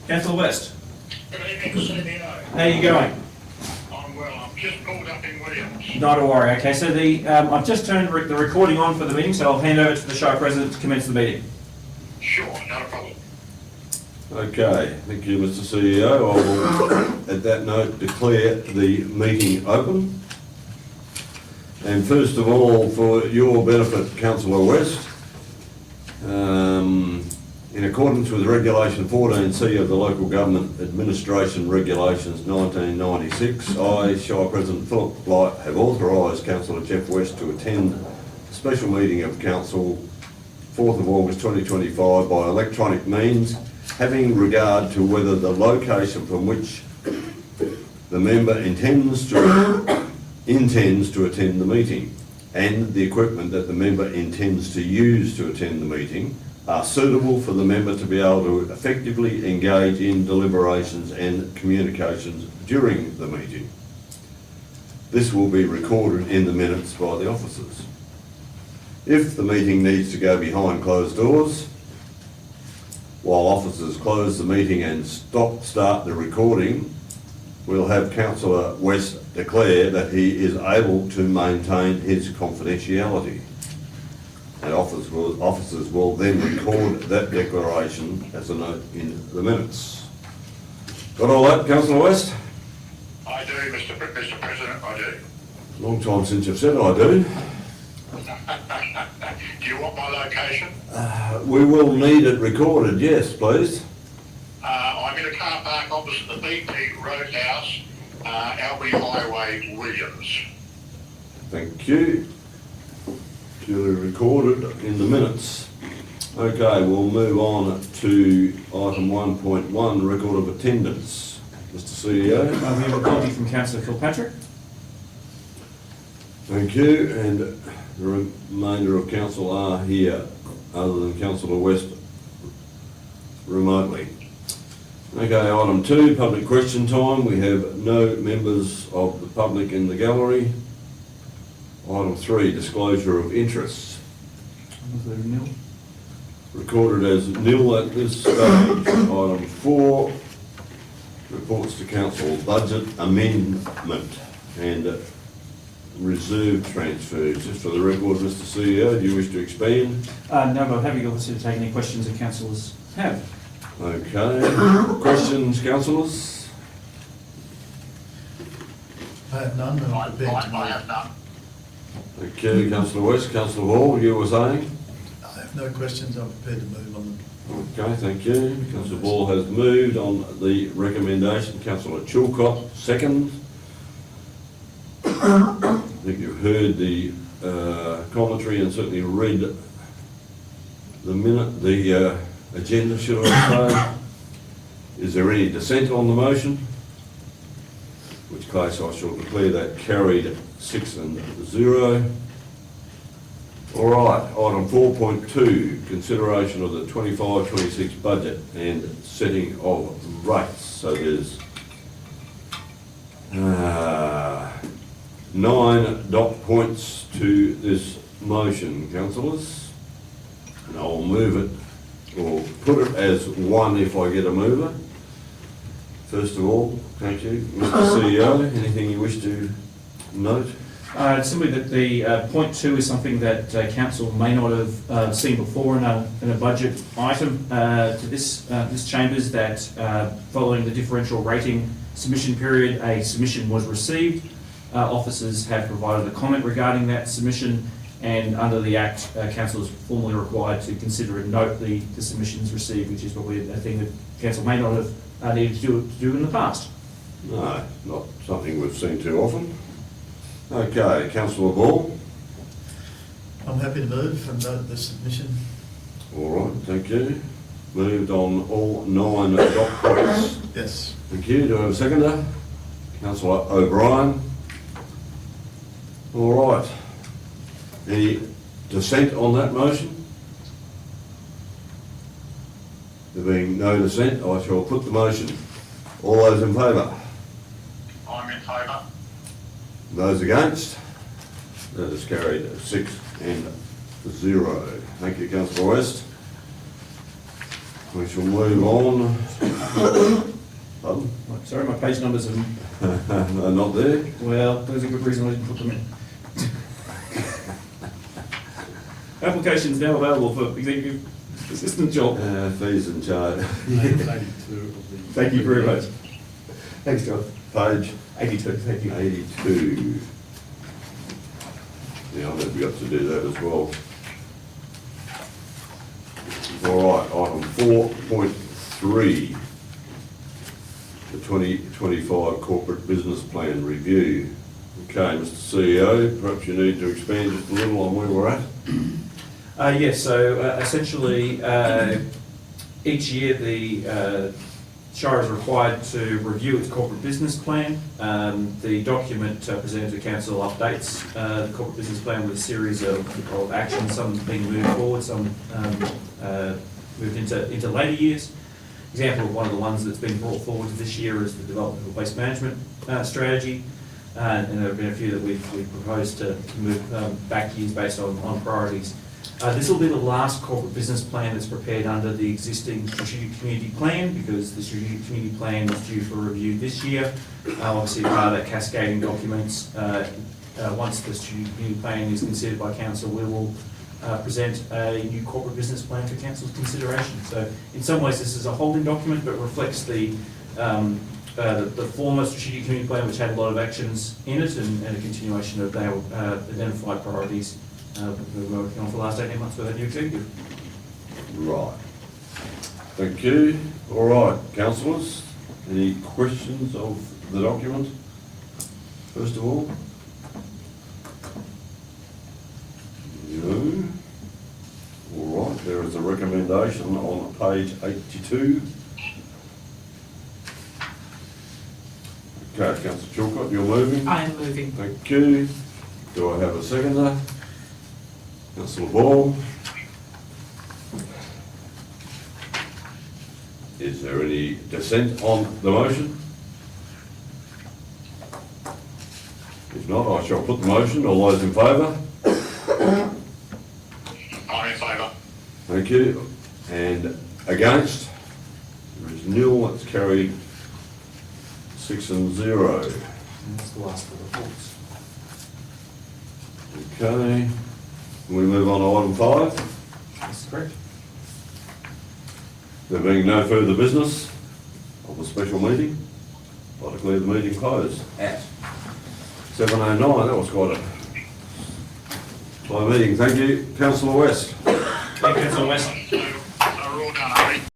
Councillor West. Good evening, CBO. How are you going? I'm well. I'm just pulled up in Williams. Not to worry. Okay, so I've just turned the recording on for the meeting, so I'll hand over to the show president to commence the meeting. Sure, not a problem. Okay, thank you, Mr. CEO. I will, at that note, declare the meeting open. And first of all, for your benefit, Councillor West, in accordance with Regulation 14C of the Local Government Administration Regulations 1996, I, Shire President Philip Blight, have authorised Councillor Jeff West to attend a special meeting of Council 4th of August 2025 by electronic means, having regard to whether the location from which the member intends to attend the meeting and the equipment that the member intends to use to attend the meeting are suitable for the member to be able to effectively engage in deliberations and communications during the meeting. This will be recorded in the minutes by the officers. If the meeting needs to go behind closed doors, while officers close the meeting and start the recording, we'll have Councillor West declare that he is able to maintain his confidentiality. And officers will then record that declaration as a note in the minutes. Got all that, Councillor West? I do, Mr. President, I do. Long time since you've said I do. Do you want my location? We will need it recorded, yes, please. I'm in a car park opposite the BP Roadhouse, Albany Highway, Williams. Thank you. Duly recorded in the minutes. Okay, we'll move on to item 1.1, record of attendance. Mr. CEO. We have a copy from Councillor Kilpatrick. Thank you, and the remainder of council are here, other than Councillor West remotely. Okay, item 2, public question time. We have no members of the public in the gallery. Item 3, disclosure of interests. Recorded as nil at this stage. Item 4, reports to council budget amendment and reserve transfers. Just for the record, Mr. CEO, do you wish to expand? No, but I'm happy to take any questions that councillors have. Okay. Questions, councillors? I have none, and I'm prepared to I move. have none. Okay, Councillor West. Councillor Hall, you were saying? I have no questions, I'm prepared to move on them. Okay, thank you. Councillor Ball has moved on the recommendation. Councillor Chilcott, second. I think you've heard the commentary and certainly read the agenda, should I say. Is there any dissent on the motion? In which case I shall declare that carried 6-0. All right, item 4.2, consideration of the 25-26 budget and setting of rates. So there's 9 dot points to this motion, councillors. And I'll move it, or put it as 1 if I get a mover. First of all, thank you. Mr. CEO, anything you wish to note? Simply that the point 2 is something that council may not have seen before in a budget item to this chambers, that following the differential rating submission period, a submission was received. Officers have provided a comment regarding that submission, and under the Act, council is formally required to consider and note the submissions received, which is probably a thing that council may not have needed to do in the past. No, not something we've seen too often. Okay, Councillor Ball. I'm happy to move and note the submission. All right, thank you. Moved on all 9 dot points. Yes. Thank you. Do I have a seconder? Councillor O'Brien. All right. Any dissent on that motion? There being no dissent, I shall put the motion. All those in favour? I'm in favour. Those against? That is carried 6-0. Thank you, Councillor West. We shall move on. Pardon? Sorry, my page numbers are, They're not there? well, there's a good reason I didn't put them in. Applications now available for executive assistant job. Fees and charge. Thank you very much. Thanks, John. Page 82, thank you. 82. Yeah, I think we got to do that as well. All right, item 4.3, the 2025 Corporate Business Plan Review. Okay, Mr. CEO, perhaps you need to expand just a little on where we're at? Yes, so essentially, each year the Shire is required to review its corporate business plan. The document presented to council updates the corporate business plan with a series of actions, some being moved forward, some moved into later years. Example of one of the ones that's been brought forward this year is the development of a waste management strategy. And there have been a few that we've proposed to move back years based on priorities. This will be the last corporate business plan that's prepared under the existing strategic community plan, because the strategic community plan is due for review this year. Obviously, part of that cascading documents, once the strategic community plan is considered by council, we will present a new corporate business plan for council's consideration. So in some ways, this is a holding document, but reflects the former strategic community plan, which had a lot of actions in it, and a continuation of our identified priorities we've been working on for the last 18 months with our new executive. Right. Thank you. All right, councillors, any questions of the document? First of all? No. All right, there is a recommendation on page 82. Okay, Councillor Chilcott, you're moving? I am moving. Thank you. Do I have a seconder? Councillor Ball. Is there any dissent on the motion? If not, I shall put the motion. All those in favour? I'm in favour. Thank you. And against? There is nil. That's carried 6-0. And that's the last of the reports. Okay. Can we move on to item 5? That's correct. There being no further business of the special meeting, I declare the meeting closed at 7:09. That was quite a slow meeting. Thank you, Councillor West. Thank you, Councillor West. No